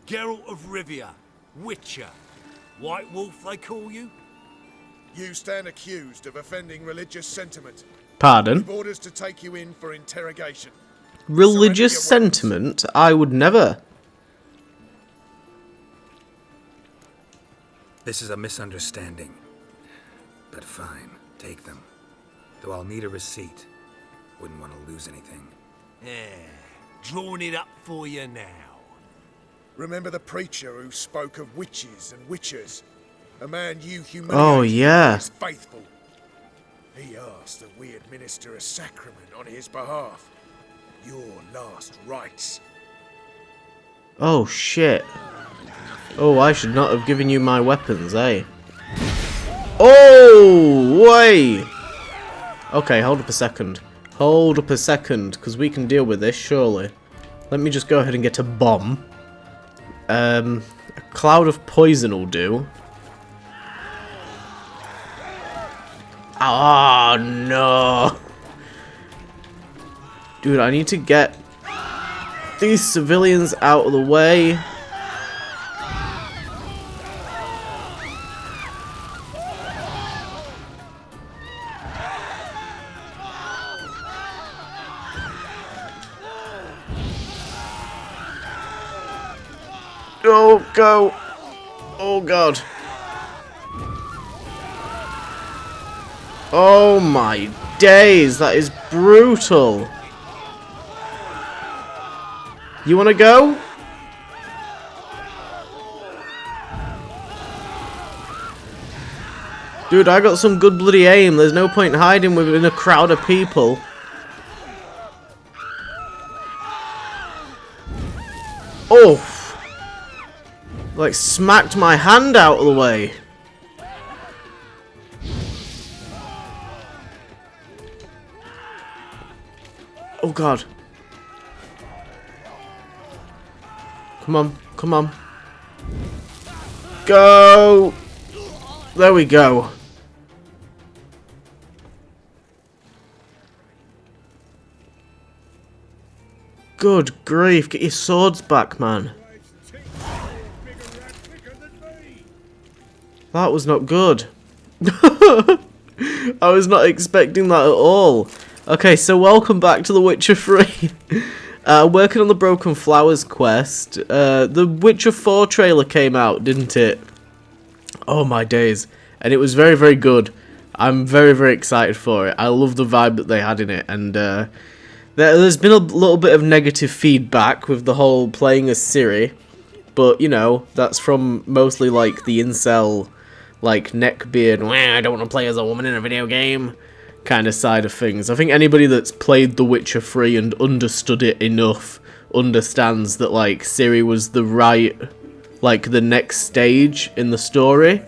Geralt of Rivia, Witcher. White Wolf, they call you? You stand accused of offending religious sentiment. Pardon? We've orders to take you in for interrogation. Religious Surrender your weapons. sentiment? I would never. This is a misunderstanding. But fine, take them. Though I'll need a receipt. Wouldn't want to lose anything. Yeah, drawing it up for you now. Remember the preacher who spoke of witches and witchers? A man you humiliated Oh, yeah. is faithful. He asked that we administer a sacrament on his behalf. Your last rites. Oh, shit. Oh, I should not have given you my weapons, eh? Oh, way! Okay, hold up a second. Hold up a second, because we can deal with this, surely. Let me just go ahead and get a bomb. A cloud of poison will do. Oh, no. Dude, I need to get these civilians out of the way. Oh, go. Oh, God. Oh, my days. That is brutal. You want to go? Dude, I got some good bloody aim. There's no point hiding within a crowd of people. Oh. Like, smacked my hand out of the way. Oh, God. Come on, come on. Go! There we go. Good grief, get your swords back, man. That was not good. I was not expecting that at all. Okay, so welcome back to The Witcher 3. Working on the Broken Flowers quest. The Witcher 4 trailer came out, didn't it? Oh my days. And it was very, very good. I'm very, very excited for it. I love the vibe that they had in it. And there's been a little bit of negative feedback with the whole playing as Ciri. But, you know, that's from mostly like the incel, like neckbeard, I don't want to play as a woman in a video game kind of side of things. I think anybody that's played The Witcher 3 and understood it enough understands that, like, Ciri was the right, like, the next stage in the story.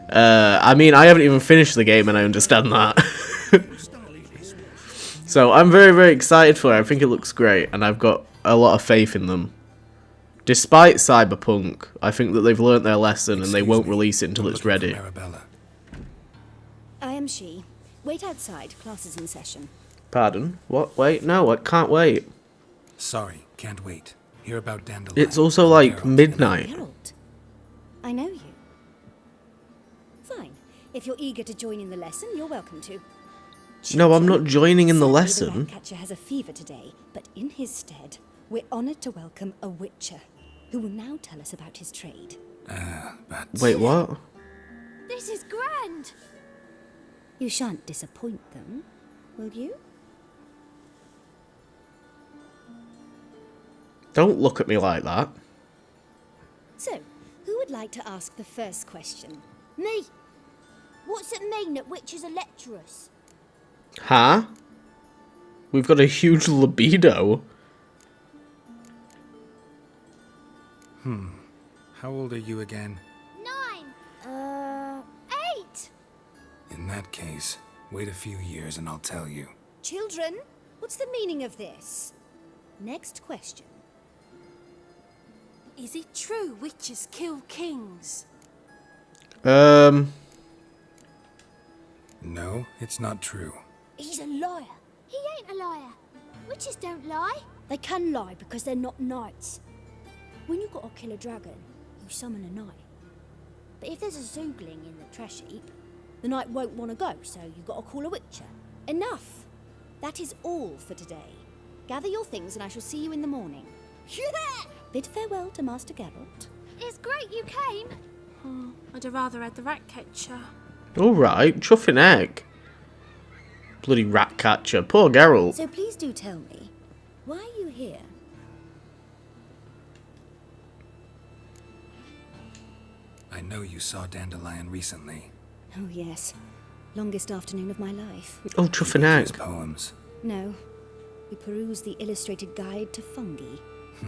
I mean, I haven't even finished the game and I understand that. So I'm very, very excited for it. I think it looks great and I've got a lot of faith in them. Despite Cyberpunk, I think that they've learnt their lesson and they won't release it until it's ready. I am she. Wait outside. Class is in session. Pardon? What? Wait? No, I can't wait. Sorry, can't wait. Hear about Dandelion. It's also like Geralt. midnight. Geralt, I know you. Fine. If you're eager to join in the lesson, you're welcome to. No, I'm not joining in the Sadly, lesson. The Ratcatcher has a fever today, but in his stead, we're honoured to welcome a Witcher, who will now tell us about his trade. But... Wait, what? This is grand! You shan't disappoint them, will you? Don't look at me like that. So, who would like to ask the first question? Me! What's it mean that witches are lecturers? Huh? We've got a huge libido. How old are you again? 9. 8. In that case, wait a few years and I'll tell you. Children, what's the meaning of this? Next question. Is it true witches kill kings? No, it's not true. He's a liar. He ain't a liar. Witches don't lie. They can lie because they're not knights. When you gotta kill a dragon, you summon a knight. But if there's a zoogling in the trash heap, The knight won't want to go, so you gotta call a witcher. Enough! That is all for today. Gather your things and I shall see you in the morning. yeah! Bid farewell to Master Geralt. It's great you came. Oh, I'd have rather had the rat catcher. Alright, chuffing egg. Bloody rat catcher. Poor Geralt. So please do tell me, why are you here? I know you saw Dandelion recently. Oh yes, longest afternoon of my life. Oh, chuffing His egg. poems. No, we perused the illustrated guide to fungi.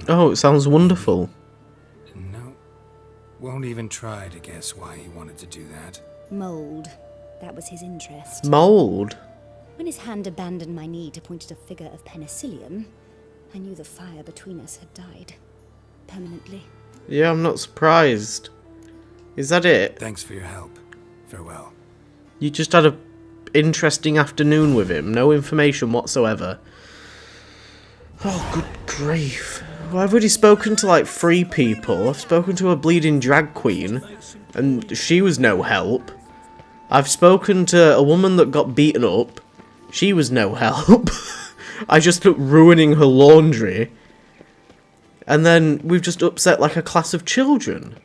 Oh, it sounds wonderful. No. Won't even try to guess why he wanted to do that. Mold, that was his interest. Mold? When his hand abandoned my knee to point at a figure of penicillium, I knew the fire between us had died. Permanently. Yeah, I'm not surprised. Is that it? Thanks for your help. Farewell. You just had a interesting afternoon with him, no information whatsoever. Oh, good grief. Well, I've already spoken to like 3 people. I've spoken to a bleeding drag queen, and she was no help. I've spoken to a woman that got beaten up. She was no help. I just looked ruining her laundry. And then we've just upset like a class of children.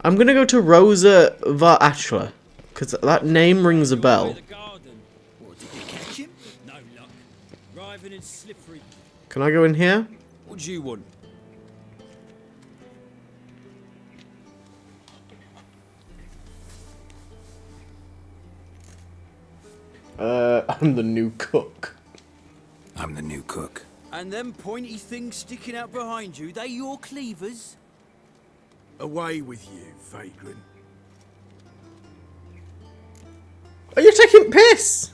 I'm gonna go to Rosa var Ashla, because that name rings a bell. The garden. What, did you catch him? No luck. Writhing and slippery. Can I go in here? What do you want? I'm the new cook. I'm the new cook. And them pointy things sticking out behind you, they your cleavers? Away with you, vagrant. Are you taking piss?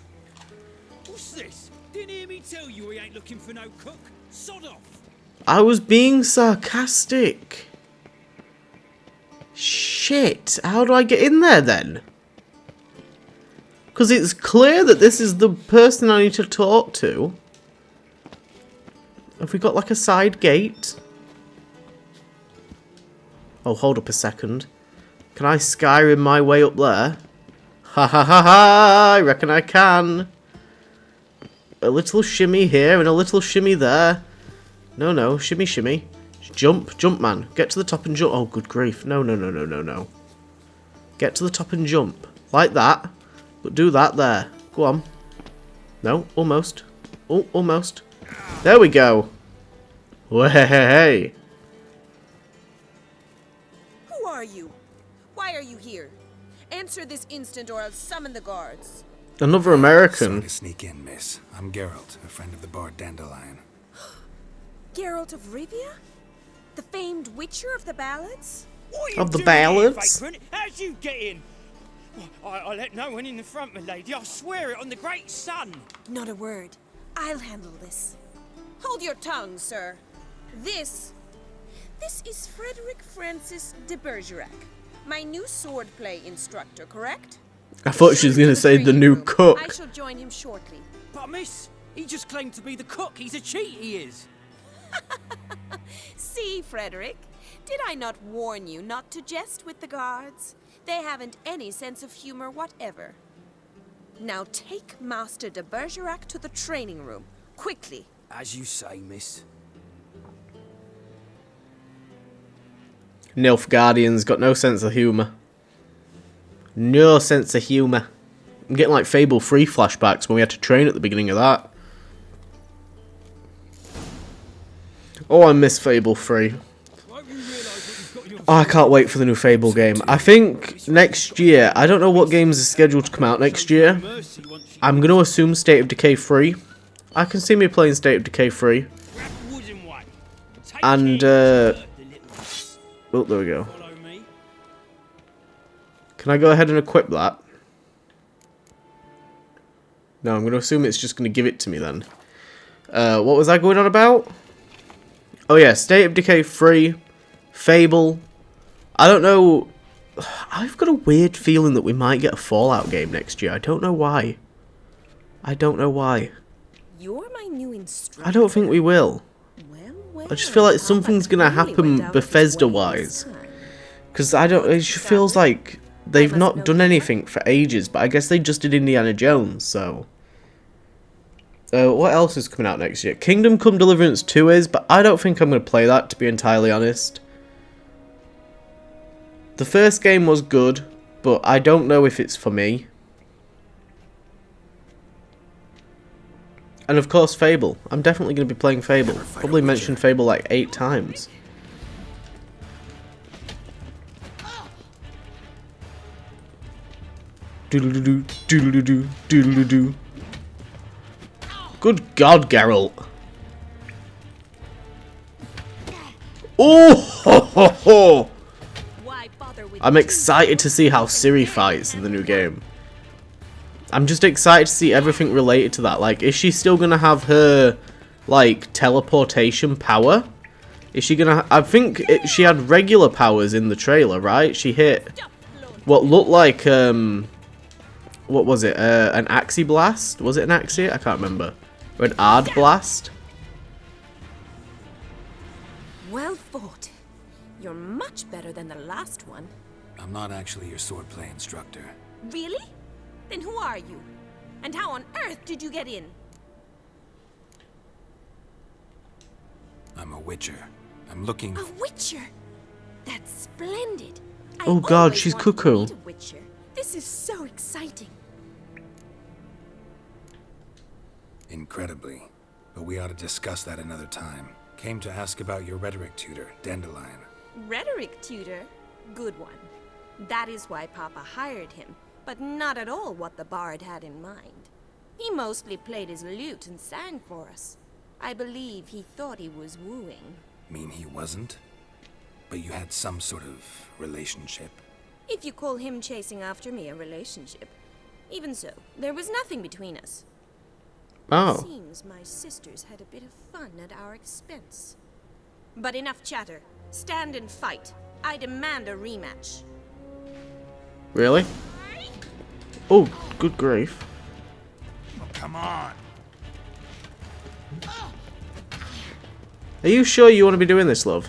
What's this? Didn't hear me tell you he ain't looking for no cook? Sod off! I was being sarcastic. Shit, how do I get in there then? Because it's clear that this is the person I need to talk to. Have we got like a side gate? Oh, hold up a second. Can I Skyrim my way up there? Ha ha ha ha! I reckon I can. A little shimmy here and a little shimmy there. No, no, shimmy, shimmy. Jump, jump, man. Get to the top and jump. Oh, good grief. No, no, no, no, no, no. Get to the top and jump. Like that. But do that there. Go on. No, almost. Oh, almost. There we go. Way. Who are you? Why are you here? Answer this instant or I'll summon the guards. Another Sorry American. to sneak in, miss. I'm Geralt, a friend of the bard Dandelion. Geralt of Rivia? The famed witcher of the ballads? What are you Of the doing here, ballads? vagrant? How'd you get in? I let no one in the front, my lady. I swear it on the great sun. Not a word. I'll handle this. Hold your tongue, sir. This is Frederick Francis de Bergerac, my new swordplay instructor, correct? I thought she was going to say the new I cook. shall join him shortly. But miss, he just claimed to be the cook. He's a cheat, he is. See, Frederick, did I not warn you not to jest with the guards? They haven't any sense of humor whatever. Now take Master de Bergerac to the training room, quickly. As you say, miss. Nilfgaardian's got no sense of humour. No sense of humour. I'm getting like Fable 3 flashbacks when we had to train at the beginning of that. Oh, I miss Fable 3. Oh, I can't wait for the new Fable game. I think next year, I don't know what games are scheduled to come out next year. I'm going to assume State of Decay 3. I can see me playing State of Decay 3. And, oh, there we go. Can I go ahead and equip that? No, I'm going to assume it's just going to give it to me then. What was I going on about? Oh yeah, State of Decay 3, Fable. I don't know. I've got a weird feeling that we might get a Fallout game next year. I don't know why. I don't know why. You're my new instructor. I don't think we will. Well, I just feel like Papa something's gonna really went happen out of his way Bethesda-wise. this time. Because I don't, it just feels like they've not done anything for ages, but I guess they just did Indiana Jones, so... what else is coming out next year? Kingdom Come Deliverance 2 is, but I don't think I'm going to play that, to be entirely honest. The first game was good, but I don't know if it's for me. And of course Fable. I'm definitely going to be playing Fable. Probably mentioned Fable like 8 times. Doodle-doo-doo, doodle-doo-doo, doodle-doo-doo. Good God, Geralt. Oh, ho, ho, ho. I'm excited to see how Ciri fights in the new game. I'm just excited to see everything related to that. Like, is she still going to have her, like, teleportation power? Is she going to... I think she had regular powers in the trailer, right? She hit what looked like, what was it? An Axie Blast? Was it an Axie? I can't remember. Or an Ard Blast? Well fought. You're much better than the last one. I'm not actually your swordplay instructor. Really? Then who are you? And how on earth did you get in? I'm a witcher. I'm looking... A witcher? That's splendid. I Oh God, always she's wanted to cuckoo. meet a witcher. This is so exciting. Incredibly. But we ought to discuss that another time. Came to ask about your rhetoric tutor, Dandelion. Rhetoric tutor? Good one. That is why Papa hired him, but not at all what the bard had in mind. He mostly played his lute and sang for us. I believe he thought he was wooing. Mean he wasn't? But you had some sort of relationship. If you call him chasing after me a relationship. Even so, there was nothing between us. Oh. Seems my sisters had a bit of fun at our expense. But enough chatter. Stand and fight. I demand a rematch. Really? Oh, good grief. Oh, come on! Are you sure you want to be doing this, love?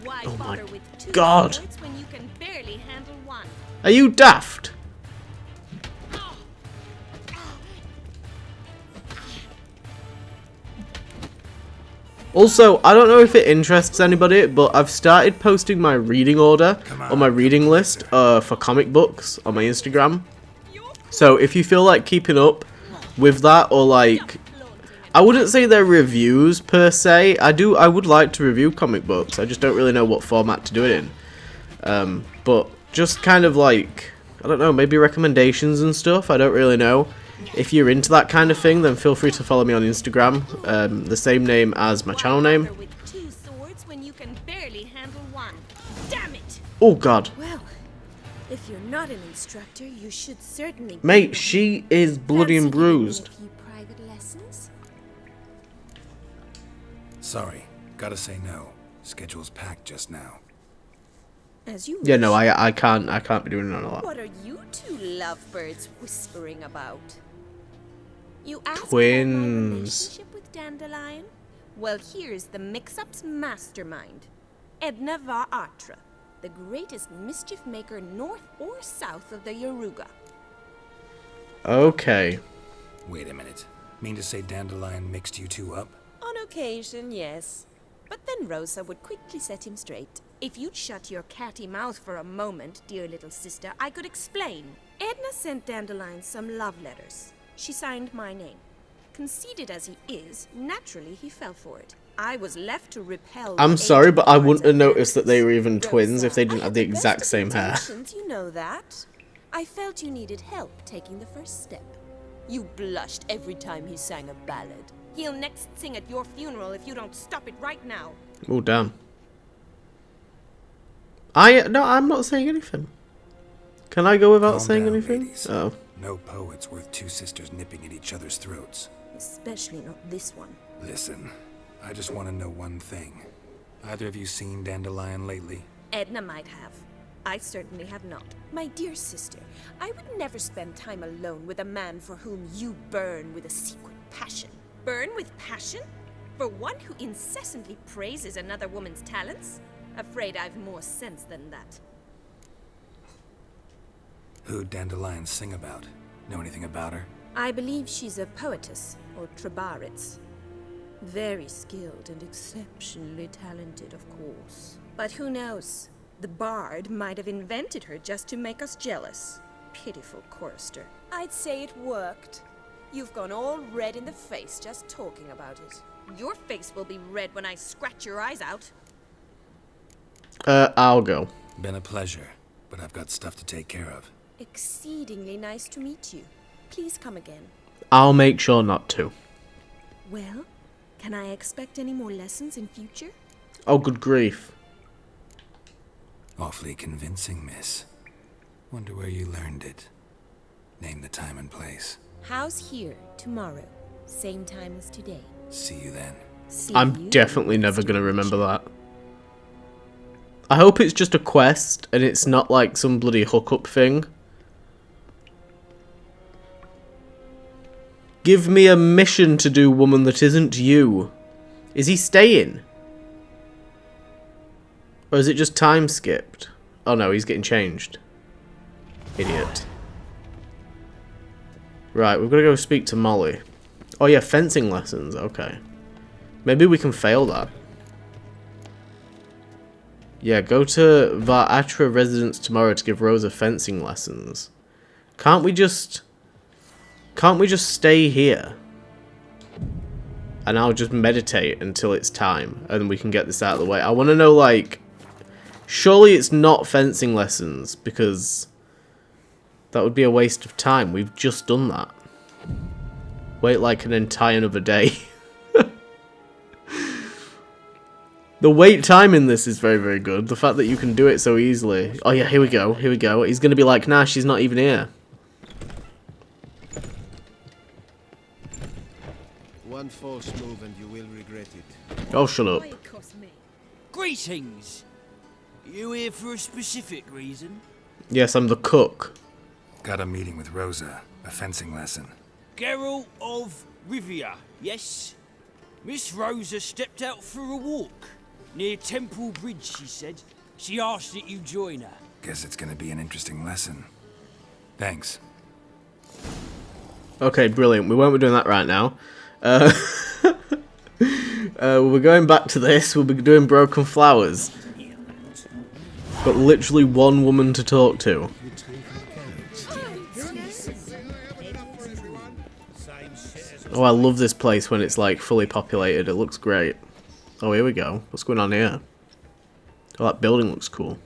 Why Oh my bother with two God. swords when you can barely handle one? Are you daft? Also, I don't know if it interests anybody, but I've started posting my reading order or my reading list for comic books on my Instagram. So if you feel like keeping up with that, or like, I wouldn't say they're reviews per se. I would like to review comic books. I just don't really know what format to do it in. But just kind of like, I don't know, maybe recommendations and stuff. I don't really know. If you're into that kind of thing, then feel free to follow me on Instagram, the same name as my channel name. Why bother with two swords when you can barely handle one? Damn it! Oh God. Well, if you're not an instructor, you should certainly. Mate, she is bloody and Fancy giving me bruised. a few private lessons? Sorry, gotta say no. Schedule's packed just now. As you Yeah, wish. no, I can't be doing none of that. What are you two lovebirds whispering about? You asked about my Twins. relationship with Dandelion? Well, here's the mix-up's mastermind. Edna var Atra, the greatest mischief maker north or south of the Yaruga. Okay. Wait a minute. Mean to say Dandelion mixed you two up? On occasion, yes. But then Rosa would quickly set him straight. If you'd shut your catty mouth for a moment, dear little sister, I could explain. Edna sent Dandelion some love letters. She signed my name. Conceited as he is, naturally he fell for it. I was left to repel. I'm the sorry, but I ancient wouldn't have arts of noticed that they were even Rosa, twins if they didn't I have the had best exact of same hair. intentions, you know that. I felt you needed help taking the first step. You blushed every time he sang a ballad. He'll next sing at your funeral if you don't stop it right now. Oh damn. No, I'm not saying anything. Can I go without Calm saying down, anything? ladies. Oh. No poet's worth two sisters nipping at each other's throats. Especially not this one. Listen, I just want to know one thing. Either of you seen Dandelion lately? Edna might have. I certainly have not. My dear sister, I would never spend time alone with a man for whom you burn with a secret passion. Burn with passion? For one who incessantly praises another woman's talents, afraid I've more sense than that. Who'd Dandelion sing about? Know anything about her? I believe she's a poetess, or trabaritz. Very skilled and exceptionally talented, of course. But who knows? The bard might have invented her just to make us jealous. Pitiful chorister. I'd say it worked. You've gone all red in the face just talking about it. Your face will be red when I scratch your eyes out. I'll go. Been a pleasure, but I've got stuff to take care of. Exceedingly nice to meet you. Please come again. I'll make sure not to. Well, can I expect any more lessons in future? Oh, good grief. Awfully convincing, miss. Wonder where you learned it. Name the time and place. House here, tomorrow. Same time as today. See you then. See I'm you definitely next never going to remember future. that. I hope it's just a quest and it's not like some bloody hookup thing. Give me a mission to do, woman that isn't you. Is he staying? Or is it just time skipped? Oh no, he's getting changed. Idiot. Right, we've got to go speak to Molly. Oh yeah, fencing lessons, okay. Maybe we can fail that. Yeah, go to Varatra residence tomorrow to give Rosa fencing lessons. Can't we just stay here? And I'll just meditate until it's time, and we can get this out of the way. I want to know, like, surely it's not fencing lessons, because that would be a waste of time. We've just done that. Wait like an entire another day. The wait time in this is very, very good. The fact that you can do it so easily. Oh yeah, here we go. Here we go. He's going to be like, nah, she's not even here. One false move and you will regret it. Oh, shut up. Greetings. You here for a specific reason? Yes, I'm the cook. Got a meeting with Rosa. A fencing lesson. Geralt of Rivia, yes? Miss Rosa stepped out for a walk. Near Temple Bridge, she said. She asked that you join her. Guess it's gonna be an interesting lesson. Thanks. Okay, brilliant. We won't be doing that right now. We're going back to this. We'll be doing Broken Flowers. Got literally one woman to talk to. Oh, I love this place when it's like fully populated. It looks great. Oh, here we go. What's going on here? Oh, that building looks cool.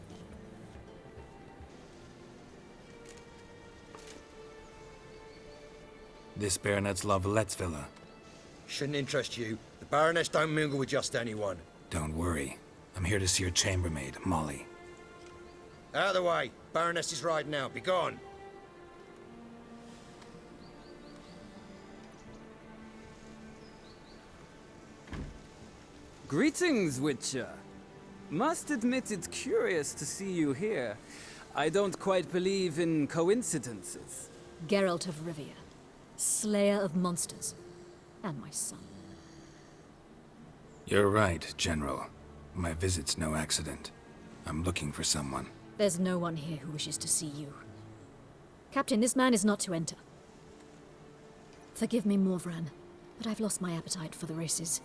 This Baronet's Lavalettes villa. Shouldn't interest you. The Baroness don't mingle with just anyone. Don't worry. I'm here to see your chambermaid, Molly. Out of the way. Baroness is riding out. Be gone. Greetings, Witcher. Must admit it's curious to see you here. I don't quite believe in coincidences. Geralt of Rivia, slayer of monsters, and my son. You're right, General. My visit's no accident. I'm looking for someone. There's no one here who wishes to see you. Captain, this man is not to enter. Forgive me, Morvran, but I've lost my appetite for the races.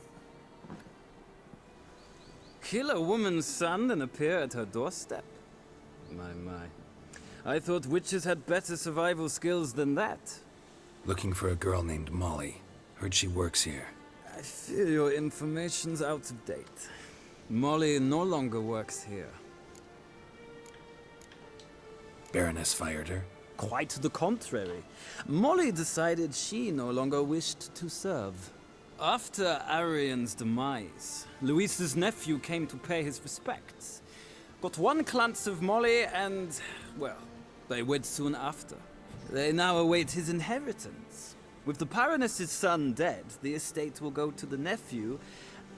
Kill a woman's son and appear at her doorstep? My. I thought witches had better survival skills than that. Looking for a girl named Molly. Heard she works here. I fear your information's out of date. Molly no longer works here. Baroness fired her? Quite the contrary. Molly decided she no longer wished to serve. After Arian's demise, Luis's nephew came to pay his respects. Got one glance of Molly and, well, they wed soon after. They now await his inheritance. With the Baroness's son dead, the estate will go to the nephew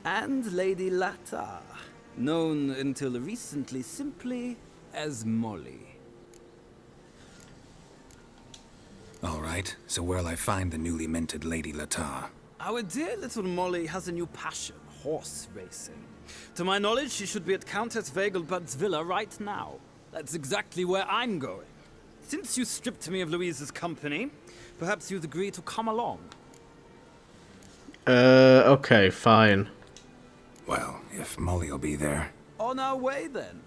and Lady Latar, known until recently simply as Molly. All right, so where'll I find the newly minted Lady Latar? Our dear little Molly has a new passion, horse racing. To my knowledge, she should be at Countess Vegelbud's villa right now. That's exactly where I'm going. Since you stripped me of Louise's company, perhaps you'd agree to come along. Okay, fine. Well, if Molly'll be there. On our way, then.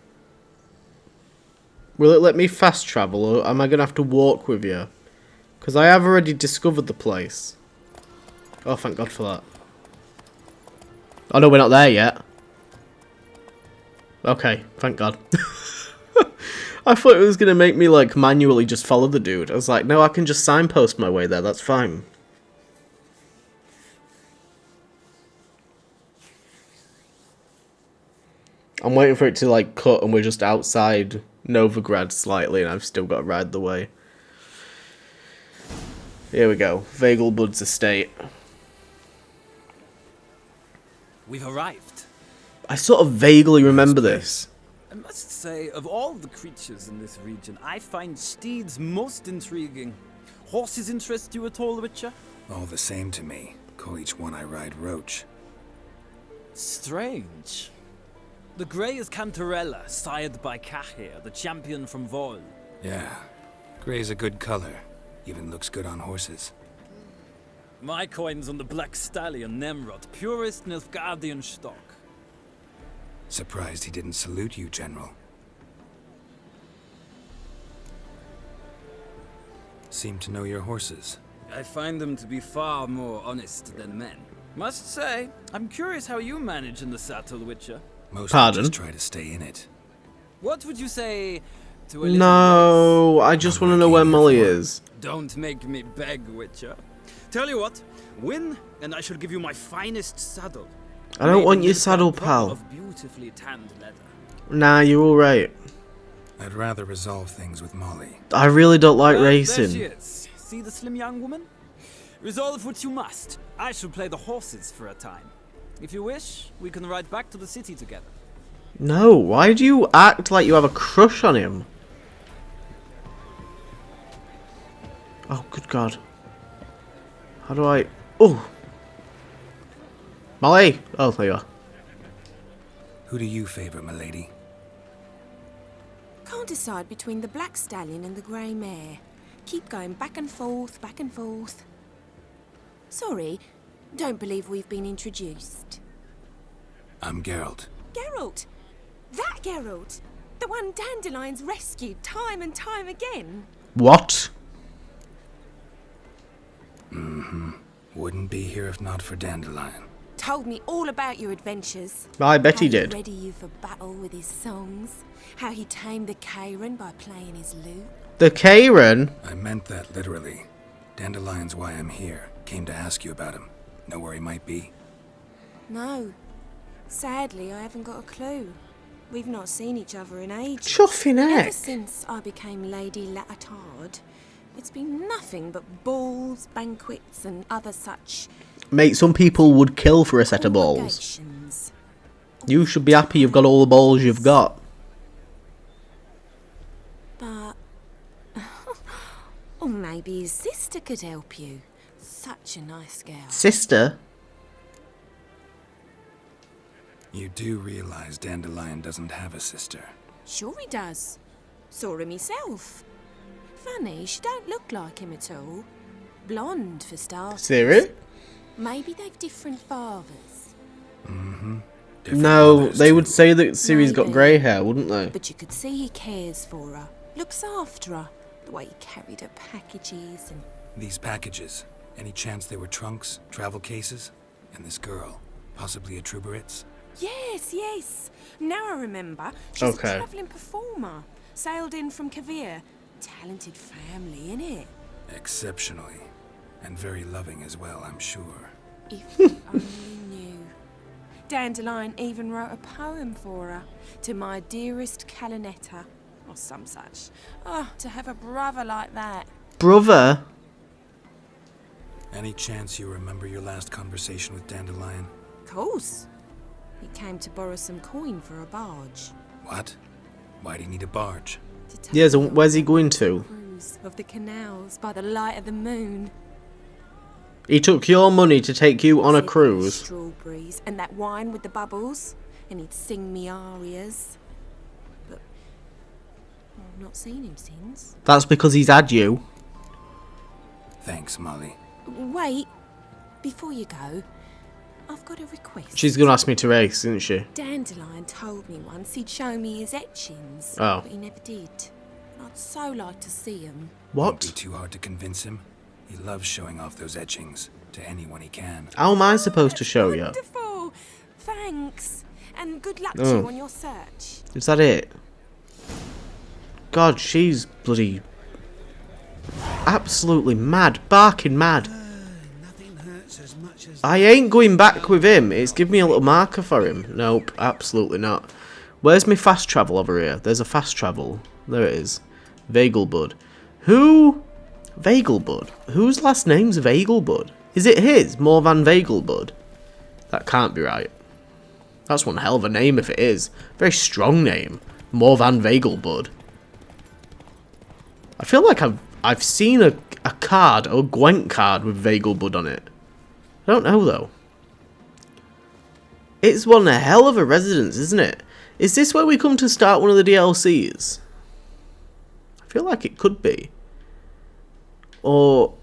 Will it let me fast travel, or am I going to have to walk with you? Because I have already discovered the place. Oh, thank God for that. Oh, no, we're not there yet. Okay, thank God. I thought it was going to make me, like, manually just follow the dude. I was like, no, I can just signpost my way there, that's fine. I'm waiting for it to, like, cut and we're just outside Novigrad slightly and I've still got to ride the way. Here we go. Vegelbud's estate. We've arrived. I sort of vaguely remember this. I must say, of all the creatures in this region, I find steeds most intriguing. Horses interest you at all, Witcher? All the same to me. Call each one I ride Roach. Strange. The grey is Cantarella, sired by Cahir, the champion from Vol. Yeah. Grey's a good color. Even looks good on horses. My coin's on the Black Stallion, Nemrod, purest Nilfgaardian stock. Surprised he didn't salute you, General. Seem to know your horses. I find them to be far more honest than men. Must say, I'm curious how you manage in the saddle, Witcher. Most Pardon? just try to stay in it. What would you say to a little No, race? I just want to know where Molly is. Don't make me beg, Witcher. Tell you what, win, and I shall give you my finest saddle. I don't Made want in your Nilfgaard saddle, proper pal. Of beautifully tanned leather. Nah, you're alright. I'd rather resolve things with Molly. I really don't like There racing. she is. See the slim young woman? Resolve what you must. I shall play the horses for a time. If you wish, we can ride back to the city together. No, why do you act like you have a crush on him? Oh, good God. How do I... Oh! Molly! Oh, there you are. Who do you favor, milady? Can't decide between the Black Stallion and the Grey Mare. Keep going back and forth, back and forth. Sorry, don't believe we've been introduced. I'm Geralt. Geralt! That Geralt! The one Dandelion's rescued time and time again. What? Mm-hmm. Wouldn't be here if not for Dandelion. Told me all about your adventures. I bet he How did. Ready you for battle with his songs. How he tamed the Kairan by playing his lute. The Kairan? I meant that literally. Dandelion's why I'm here. Came to ask you about him. Know where he might be? No. Sadly, I haven't got a clue. We've not seen each other in ages. Chuffing Ever heck. since I became Lady Latard, it's been nothing but balls, banquets, and other such Mate, some people would kill for a set of balls. obligations. You should be happy you've got all the balls you've got. But... or maybe his sister could help you. Such a nice girl. Sister? You do realize Dandelion doesn't have a sister. Sure he does. Saw him myself. Funny, she don't look like him at all. Blonde, for starters. Serious? Maybe they've different fathers. Mm-hmm. No, they would say that Ciri's got Maybe. grey hair, wouldn't they? But you could see he cares for her. Looks after her. The way he carried her packages and... These packages. Any chance they were trunks, travel cases? And this girl, possibly a Truberitz? Yes, yes. Now I remember. She's Okay. a travelling performer. Sailed in from Kavir. Talented family, innit? Exceptionally. And very loving as well, I'm sure. If you only knew. Dandelion even wrote a poem for her. To my dearest Calinetta. Or some such. Oh, to have a brother like that. Brother? Any chance you remember your last conversation with Dandelion? Course. He came to borrow some coin for a barge. What? Why do you need a barge? To take Yeah, so me on where's he going to? a cruise of the canals by the light of the moon. He took your money to take you on a cruise. Strawberries and that wine with the bubbles, and he'd sing me arias. But I've not seen him since. That's because he's had you. Thanks, Molly. Wait, before you go, I've got a request. She's gonna ask me to race, isn't she? Dandelion told me once he'd show me his etchings, Oh. but he never did. I'd so like to see them. What? Won't be too hard to convince him. He loves showing off those etchings to anyone he can. How am I supposed to show you? Wonderful. Thanks, and good luck to Oh. you on your search. Is that it? God, she's bloody... absolutely mad. Barking mad. I ain't going back with him. It's give me a little marker for him. Nope, absolutely not. Where's my fast travel over here? There's a fast travel. There it is. Vagelbud. Who? Vagelbud? Whose last name's Vagelbud? Is it his? More Van Vagelbud? That can't be right. That's one hell of a name if it is. Very strong name. More Van Vagelbud. I feel like I've seen a card, a Gwent card with Vagelbud on it. I don't know though. It's one hell of a residence, isn't it? Is this where we come to start one of the DLCs? I feel like it could be. Or...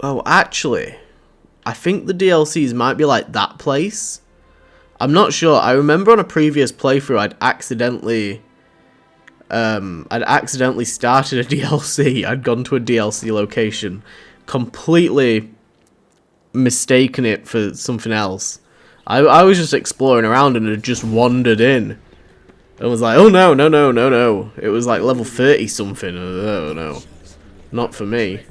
oh, actually, I think the DLCs might be like that place. I'm not sure. I remember on a previous playthrough I'd accidentally started a DLC. I'd gone to a DLC location, completely mistaken it for something else. I was just exploring around and had just wandered in. And was like, oh no, no, no, no, no. It was like level 30 something. Oh no. Not for me.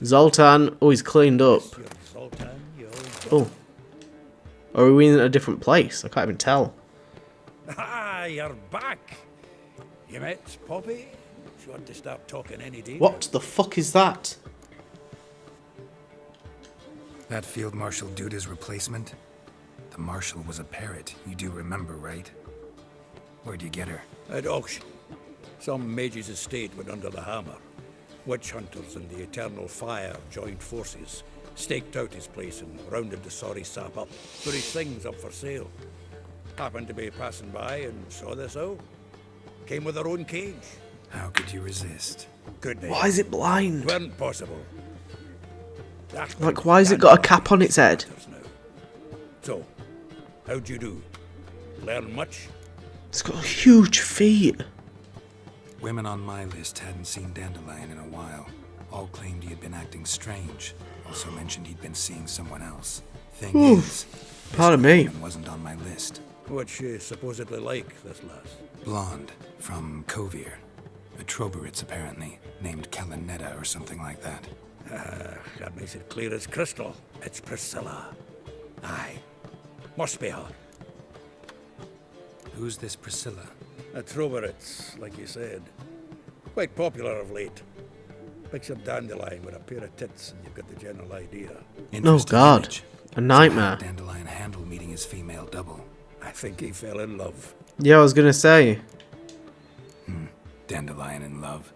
Zoltan. Oh, he's cleaned up. Oh. Or are we in a different place? I can't even tell. Ah, you're back. You met Poppy? She want to start talking any day. What the fuck is that? That Field Marshal Duda's replacement? The Marshal was a parrot. You do remember, right? Where'd you get her? At auction. Some mage's estate went under the hammer. Witch hunters and the Eternal Fire joined forces, staked out his place and rounded the sorry sap up, put his things up for sale. Happened to be passing by and saw this out. Came with her own cage. How could you resist? Couldn't Why is it blind? Weren't possible. Like, why has it got a cap on its head? So, how'd you do? Learn much? It's got huge feet. Women on my list hadn't seen Dandelion in a while. All claimed he had been acting strange. Also mentioned he'd been seeing someone else. Thing is, pardon me, wasn't on my list. What's she supposedly like, this lass? Blonde, from Kovir. A Troberitz, apparently, named Kellanetta or something like that. That makes it clear as crystal. It's Priscilla. Aye. Must be her. Who's this Priscilla? A Troberitz, like you said. Quite popular of late. Picture Dandelion with a pair of tits and you've got the general idea. Oh god. A nightmare. So Dandelion handled meeting his female double. I think he fell in love. Yeah, I was gonna say. Dandelion in love.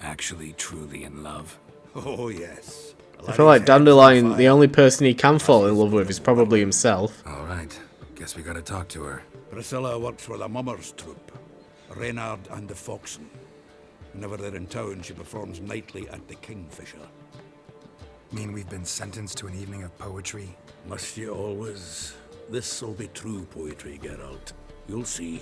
Actually, truly in love. Oh, yes. I feel like Dandelion, the only person he can fall in love with is probably himself. Alright, guess we gotta talk to her. Priscilla works for the Mummers troupe. Reynard and the Foxen. Whenever they're in town, she performs nightly at the Kingfisher. Mean we've been sentenced to an evening of poetry? Must you always? This'll be true poetry, Geralt. You'll see.